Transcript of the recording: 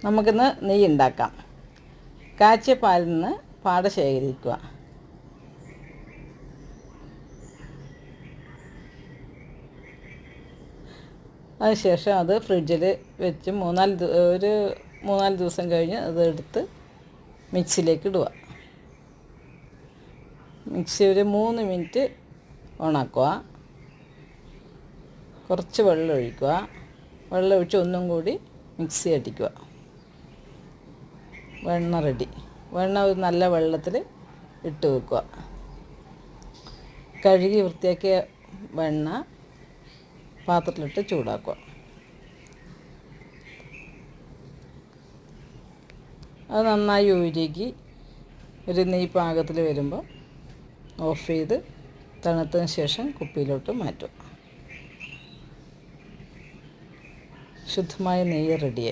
നമുക്കിന്ന് നെയ്യ് ഉണ്ടാക്കാം. കാച്ചിയ പാലിൽ നിന്ന് പാട ശേഖരിക്കുക. അതിനുശേഷം അത് ഫ്രിഡ്ജിൽ വെച്ച് ഒരു മൂന്നാല് ദിവസം കഴിഞ്ഞ് അതെടുത്ത് മിക്സിയിലേക്ക് ഇടുക. മിക്സി ഒരു 3 മിനിറ്റ് ഓണാക്കുക. കുറച്ച് വെള്ളം ഒഴിക്കുക. വെള്ളം ഒഴിച്ച് ഒന്നും കൂടി മിക്സി അടിക്കുക. വെണ്ണ റെഡി. വെണ്ണ ഒരു നല്ല വെള്ളത്തിൽ ഇട്ട് വെക്കുക. കഴുകി വൃത്തിയാക്കിയ വെണ്ണ പാത്രത്തിലിട്ട് ചൂടാക്കുക. അത് നന്നായി ഉരുകി ഒരു നെയ്യ് പാകത്തിൽ വരുമ്പോൾ ഓഫ് ചെയ്ത് തണുത്തതിന് ശേഷം കുപ്പിയിലോട്ട് മാറ്റുക. ശുദ്ധമായ നെയ്യ് റെഡിയായി.